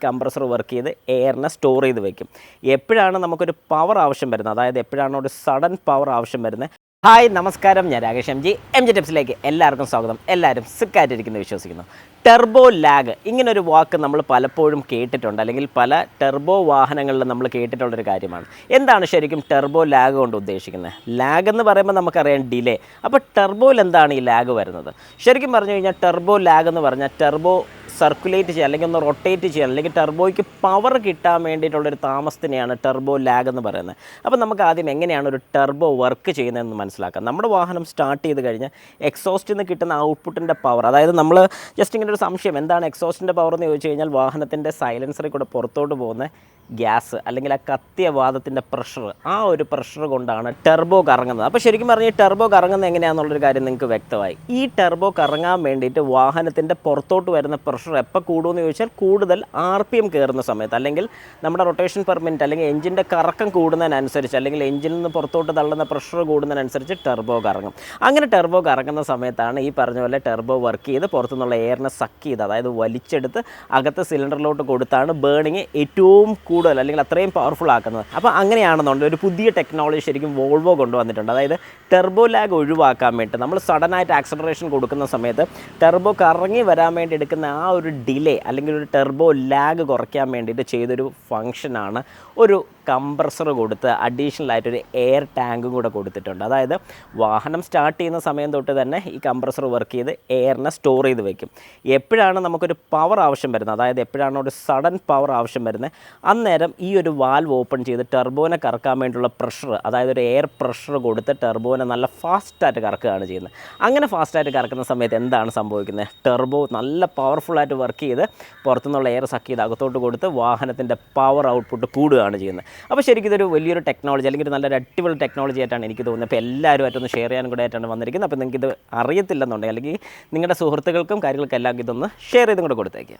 Compressor work ചെയ്ത് എയറിനെ store ചെയ്ത് വെക്കും. എപ്പോഴാണ് നമുക്കൊരു പവർ ആവശ്യം വരുന്നത്, അതായത് എപ്പോഴാണ് ഒരു സഡൻ പവർ ആവശ്യം വരുന്നത്. ഹായ് നമസ്കാരം, ഞാൻ രാകേഷ് എം ജി ടിപ്സിലേക്ക് എല്ലാവർക്കും സ്വാഗതം. എല്ലാവരും സുഖമായിട്ടിരിക്കുന്നു വിശ്വസിക്കുന്നു. ടെർബോ ലാഗ് ഇങ്ങനൊരു വാക്ക് നമ്മൾ പലപ്പോഴും കേട്ടിട്ടുണ്ട്, അല്ലെങ്കിൽ പല ടെർബോ വാഹനങ്ങളിൽ നമ്മൾ കേട്ടിട്ടുള്ളൊരു കാര്യമാണ്. എന്താണ് ശരിക്കും ടെർബോ ലാഗ് കൊണ്ട് ഉദ്ദേശിക്കുന്നത്? ലാഗ് എന്ന് പറയുമ്പോൾ നമുക്കറിയാം ഡിലേ. അപ്പോൾ ടെർബോയിൽ എന്താണ് ഈ ലാഗ് വരുന്നത്? ശരിക്കും പറഞ്ഞു കഴിഞ്ഞാൽ ടെർബോ ലാഗ് എന്ന് പറഞ്ഞാൽ ടെർബോ സർക്കുലേറ്റ് ചെയ്യുക, അല്ലെങ്കിൽ ഒന്ന് റൊട്ടേറ്റ് ചെയ്യുക, അല്ലെങ്കിൽ ടെർബോയ്ക്ക് പവർ കിട്ടാൻ വേണ്ടിയിട്ടുള്ളൊരു താമസത്തിനെയാണ് ടെർബോ ലാഗ് എന്ന് പറയുന്നത്. അപ്പോൾ നമുക്ക് ആദ്യം എങ്ങനെയാണ് ഒരു ടെർബോ വർക്ക് ചെയ്യുന്നതെന്ന് മനസ്സിലാക്കാം. നമ്മുടെ വാഹനം സ്റ്റാർട്ട് ചെയ്ത് കഴിഞ്ഞാൽ എക്സോസ്റ്റിൽ നിന്ന് കിട്ടുന്ന ഔട്ട്പുട്ടിൻ്റെ പവർ, അതായത് നമ്മൾ ജസ്റ്റ് ഇങ്ങനെ ഒരു സംശയം, എന്താണ് എക്സോസ്റ്റിൻ്റെ പവർ എന്ന് ചോദിച്ചു കഴിഞ്ഞാൽ വാഹനത്തിൻ്റെ സൈലൻസറിൽ കൂടെ പുറത്തോട്ട് പോകുന്ന ഗ്യാസ്, അല്ലെങ്കിൽ ആ കത്തിയ വാതത്തിൻ്റെ പ്രഷർ, ആ ഒരു പ്രഷർ കൊണ്ടാണ് ടെർബോ കറങ്ങുന്നത്. അപ്പോൾ ശരിക്കും പറഞ്ഞാൽ ഈ ടെർബോ കറങ്ങുന്നത് എങ്ങനെയാണെന്നുള്ളൊരു കാര്യം നിങ്ങൾക്ക് വ്യക്തമായി. ഈ ടെർബോ കറങ്ങാൻ വേണ്ടിയിട്ട് വാഹനത്തിൻ്റെ പുറത്തോട്ട് വരുന്ന പ്രഷർ എപ്പോൾ കൂടുമെന്ന് ചോദിച്ചാൽ കൂടുതൽ RPM കയറുന്ന സമയത്ത്, അല്ലെങ്കിൽ നമ്മുടെ റൊട്ടേഷൻ പെർ മിനിറ്റ്, അല്ലെങ്കിൽ എഞ്ചിൻ്റെ കറക്കം കൂടുന്നതിനനുസരിച്ച്, അല്ലെങ്കിൽ എഞ്ചിനിൽ നിന്ന് പുറത്തോട്ട് തള്ളുന്ന പ്രഷർ കൂടുന്നതിനനുസരിച്ച് ടെർബോ കറങ്ങും. അങ്ങനെ ടെർബോ കറങ്ങുന്ന സമയത്താണ് ഈ പറഞ്ഞ പോലെ ടെർബോ വർക്ക് ചെയ്ത് പുറത്തുനിന്നുള്ള എയറിനെ സക്ക് ചെയ്ത്, അതായത് വലിച്ചെടുത്ത് അകത്ത് സിലിണ്ടറിലോട്ട് കൊടുത്താണ് ബേണിങ് ഏറ്റവും കൂടുതൽ, അല്ലെങ്കിൽ അത്രയും പവർഫുൾ ആക്കുന്നത്. അപ്പോൾ അങ്ങനെയാണെന്നുണ്ടെങ്കിൽ ഒരു പുതിയ ടെക്നോളജി ശരിക്കും വോൾവോ കൊണ്ടുവന്നിട്ടുണ്ട്. അതായത് ടെർബോ ലാഗ് ഒഴിവാക്കാൻ വേണ്ടിയിട്ട് നമ്മൾ സഡനായിട്ട് ആക്സലറേഷൻ കൊടുക്കുന്ന സമയത്ത് ടെർബോ കറങ്ങി വരാൻ വേണ്ടി എടുക്കുന്ന ആ ഒരു ഡിലേ, അല്ലെങ്കിൽ ഒരു ടെർബോ ലാഗ് കുറയ്ക്കാൻ വേണ്ടിയിട്ട് ചെയ്തൊരു ഫങ്ഷനാണ് ഒരു കംപ്രസർ കൊടുത്ത് അഡീഷണൽ ആയിട്ടൊരു എയർ ടാങ്കും കൂടെ കൊടുത്തിട്ടുണ്ട്. അതായത് വാഹനം സ്റ്റാർട്ട് ചെയ്യുന്ന സമയം തൊട്ട് തന്നെ ഈ കംപ്രസർ വർക്ക് ചെയ്ത് എയറിനെ സ്റ്റോർ ചെയ്ത് വെക്കും. എപ്പോഴാണ് നമുക്കൊരു പവർ ആവശ്യം വരുന്നത്, അതായത് എപ്പോഴാണ് ഒരു സഡൻ പവർ ആവശ്യം വരുന്നത്, അന്നേരം ഈ ഒരു വാൽവ് ഓപ്പൺ ചെയ്ത് ടെർബോനെ കറക്കാൻ വേണ്ടിയുള്ള പ്രഷർ, അതായത് ഒരു എയർ പ്രഷർ കൊടുത്ത് ടെർബോനെ നല്ല ഫാസ്റ്റായിട്ട് കറക്കുകയാണ് ചെയ്യുന്നത്. അങ്ങനെ ഫാസ്റ്റായിട്ട് കറക്കുന്ന സമയത്ത് എന്താണ് സംഭവിക്കുന്നത്? ടെർബോ നല്ല പവർഫുള്ളായിട്ട് വർക്ക് ചെയ്ത് പുറത്തുനിന്നുള്ള എയർ സക്ക് ചെയ്ത് അകത്തോട്ട് കൊടുത്ത് വാഹനത്തിൻ്റെ പവർ ഔട്ട്പുട്ട് കൂടുകയാണ് ചെയ്യുന്നത്. അപ്പോൾ ശരിക്കും ഇതൊരു വലിയൊരു ടെക്നോളജി, അല്ലെങ്കിൽ ഒരു നല്ലൊരു അടിപൊളി ടെക്നോളജി ആയിട്ടാണ് എനിക്ക് തോന്നുന്നത്. അപ്പോൾ എല്ലാവരുമായിട്ടൊന്ന് ഷെയർ ചെയ്യാനും കൂടെ ആയിട്ടാണ് വന്നിരിക്കുന്നത്. അപ്പോൾ നിങ്ങൾക്ക് ഇത് അറിയത്തില്ലെന്നുണ്ടെങ്കിൽ, അല്ലെങ്കിൽ നിങ്ങളുടെ സുഹൃത്തുക്കൾക്കും കാര്യങ്ങൾക്കെല്ലാം ഇതൊന്ന് ഷെയർ ചെയ്തും കൂടെ കൊടുത്തേക്കാം.